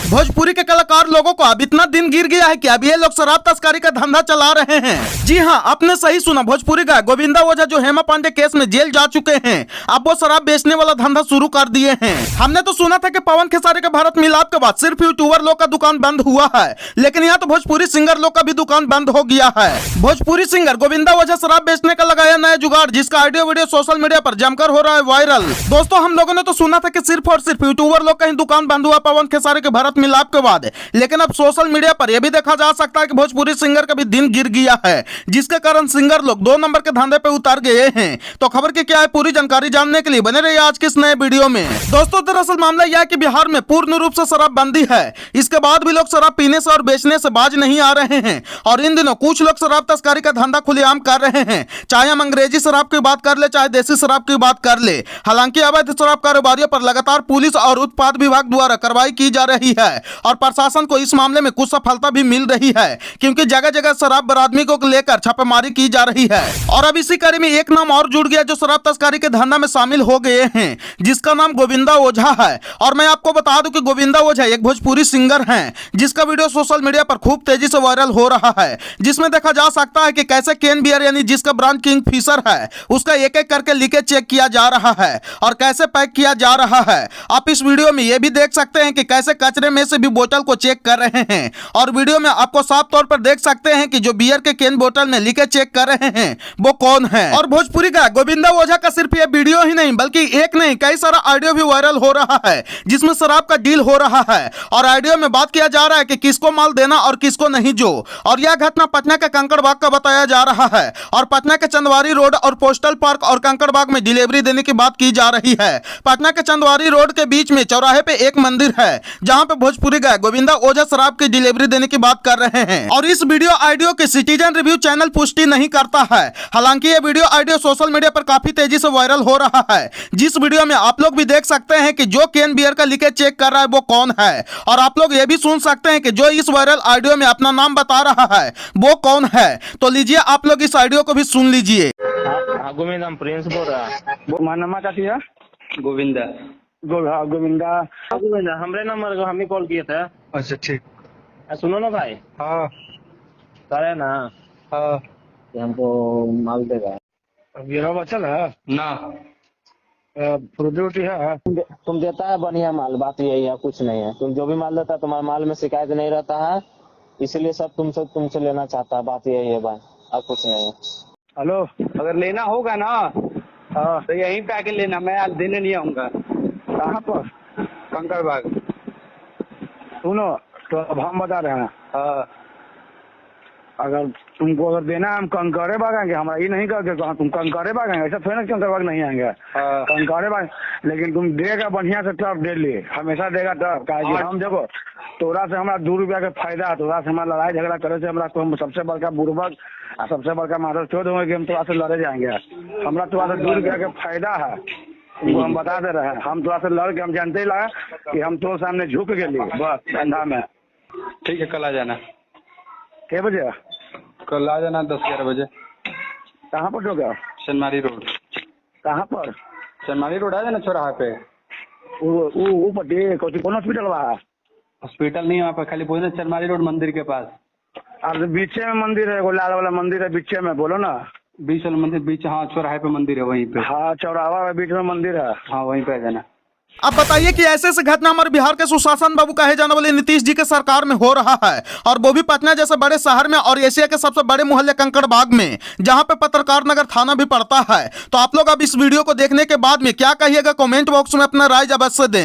भोजपुरी के कलाकार लोगों को अब इतना दिन गिर गया है कि अब ये लोग शराब तस्करी का धंधा चला रहे हैं। जी हाँ, आपने सही सुना, भोजपुरी गायक गोविंदा ओझा जो हेमा पांडे केस में जेल जा चुके हैं, अब वो शराब बेचने वाला धंधा शुरू कर दिए हैं। हमने तो सुना था कि पवन खेसारी के भारत मिलाप के बाद सिर्फ यूट्यूबर लोग का दुकान बंद हुआ है, लेकिन यहाँ तो भोजपुरी सिंगर लोग का भी दुकान बंद हो गया है। भोजपुरी सिंगर गोविंदा ओझा शराब बेचने का लगाया नया जुगाड़, जिसका ऑडियो वीडियो सोशल मीडिया पर जमकर हो रहा है वायरल। दोस्तों, हम लोगों ने तो सुना था कि सिर्फ और सिर्फ यूट्यूबर लोग का ही दुकान बंद हुआ पवन खेसारी के भारत मिलाप के बाद, लेकिन अब सोशल मीडिया पर यह भी देखा जा सकता है कि भोजपुरी सिंगर का भी दिन गिर गया है, जिसके कारण सिंगर लोग 2 नंबर के धंधे पे उतर गए हैं। तो खबर की क्या है, पूरी जानकारी जानने के लिए बने रहिए आज के इस नए वीडियो में। दोस्तों, दरअसल मामला यह है कि बिहार में पूर्ण रूप से शराब बंदी है, इसके बाद भी लोग शराब पीने से और बेचने से बाज नहीं आ रहे हैं। और इन दिनों कुछ लोग शराब तस्करी का धंधा खुलेआम कर रहे हैं, चाहे हम अंग्रेजी शराब की बात कर ले चाहे देसी शराब की बात कर ले। हालांकि अवैध शराब कारोबारियों पर लगातार पुलिस और उत्पाद विभाग द्वारा कार्रवाई की जा रही है और प्रशासन को इस मामले में कुछ सफलता भी मिल रही है, क्योंकि जगह जगह शराब बरामदगी को लेकर छापेमारी की जा रही है। और अब इसी कड़ी में एक नाम और जुड़ गया जो शराब तस्करी के धंधा में शामिल हो गए हैं, जिसका नाम गोविंदा ओझा है। और मैं आपको बता दूं कि गोविंदा ओझा एक भोजपुरी सिंगर हैं, जिसका वीडियो सोशल मीडिया पर खूब तेजी से वायरल हो रहा है, जिसमें देखा जा सकता है कि कैसे केन बियर यानी जिसका ब्रांड किंगफिशर है उसका एक एक करके लीकेज चेक किया जा रहा है और कैसे पैक किया जा रहा है। आप इस वीडियो में यह भी देख सकते हैं कि कैसे कचरे में से भी बोतल को चेक कर रहे हैं, और वीडियो में आपको साफ तौर पर देख सकते हैं कि जो बियर के केन बोतल में लीकेज चेक कर रहे हैं वो कौन है। और भोजपुरी का गोविंदा ओझा का सिर्फ ये वीडियो ही नहीं बल्कि एक नहीं कई सारा ऑडियो भी वायरल हो रहा है, जिसमें शराब का डील हो रहा है और ऑडियो में बात किया जा रहा है कि किसको माल देना और किसको नहीं जो। और यह घटना पटना के कंकड़बाग का बताया जा रहा है और पटना के चंदवारी रोड और पोस्टल पार्क और कंकड़बाग में डिलीवरी देने की बात की जा रही है। पटना के चंदवारी रोड के बीच में चौराहे पे एक मंदिर है, जहां पे भोजपुरी गायक गोविंदा ओझा शराब की डिलीवरी देने की बात कर रहे हैं। और इस वीडियो ऑडियो के सिटीजन रिव्यू चैनल पुष्टि नहीं करता है। हालांकि ये वीडियो ऑडियो सोशल मीडिया पर काफी तेजी से वायरल हो रहा है, जिस वीडियो में आप लोग भी देख सकते हैं कि जो केन बियर का लीकेज चेक कर रहा है वो कौन है, और आप लोग ये भी सुन सकते हैं कि जो इस वायरल ऑडियो में अपना नाम बता रहा है वो कौन है। तो लीजिए आप लोग इस ऑडियो को भी सुन लीजिए। गोविंदा प्रिंस बोल रहा है। मानमा चाची है गोविंदा गोविंदा गोविंदा हमरे नंबर को हम ही कॉल किए थे। अच्छा ठीक। सुनो ना भाई, हाँ करे ना हाँ कि हमको माल देगा। गिरा बचल है ना फ्रूटी वूटी है। तुम देता है बढ़िया माल, बात यही है, कुछ नहीं है। तुम जो भी माल देता है तुम्हारे माल में शिकायत नहीं रहता है, इसलिए सब तुमसे लेना चाहता है, बात यही है भाई, और कुछ नहीं है। हेलो, अगर लेना होगा ना हाँ तो यहीं पे आके लेना, मैं आज देने नहीं आऊंगा। कहाँ पर? कंकड़बाग। सुनो, तो अब हम बता रहे हैं, हाँ अगर तुमको अगर देना है हम कंकड़े बाग आएंगे, हमारा ये नहीं करके कहा तुम कंकड़े बाग आएंगे, ऐसा थोड़ी ना कंकड़बाग नहीं आएंगे। हाँ कंकड़े बाग, लेकिन तुम देगा बढ़िया से तब दे लिए, हमेशा देगा तब। कहा हम देखो तोरा से हमारा 2 रुपया के फायदा है, तोरा से हमारा लड़ाई झगड़ा करे से हमरा तो सबसे बड़का बुर्बक और सबसे बड़का माधव चोद होंगे कि हम तोरा से लड़े जाएंगे। हमरा तोरा से 2 रुपया के फायदा है, तुमको हम बता दे रहे हैं। हम तोरा से लड़ के हम जानते ही लगा कि हम तो सामने झुक गए बस धंधा में। ठीक है, कल आ जाना। के बजे? कल आ जाना 10-11 बजे। कहाँ पर होगा? चनमारी रोड। कहाँ पर? चनमारी रोड आ जाना चौराहा पे। वो पट्टी कौन हॉस्पिटल वहाँ? हॉस्पिटल नहीं है वहाँ पे, खाली बोलो ना चनमारी रोड मंदिर के पास। अरे बीचे में मंदिर है, वो लाल वाला मंदिर है बीचे में, बोलो ना। बीच वाला मंदिर, बीच, हाँ चौराहे पे मंदिर है वहीं पे। हाँ चौराहा में बीच में मंदिर है। हाँ वहीं पे आ जाना। अब बताइए कि ऐसे ऐसे घटना हमारे बिहार के सुशासन बाबू कहे जाने वाले नीतीश जी के सरकार में हो रहा है, और वो भी पटना जैसे बड़े शहर में और एशिया के सबसे बड़े मोहल्ले कंकड़बाग में, जहां पे पत्रकार नगर थाना भी पड़ता है। तो आप लोग अब इस वीडियो को देखने के बाद में क्या कहिएगा, कमेंट बॉक्स में अपना राय अवश्य दें।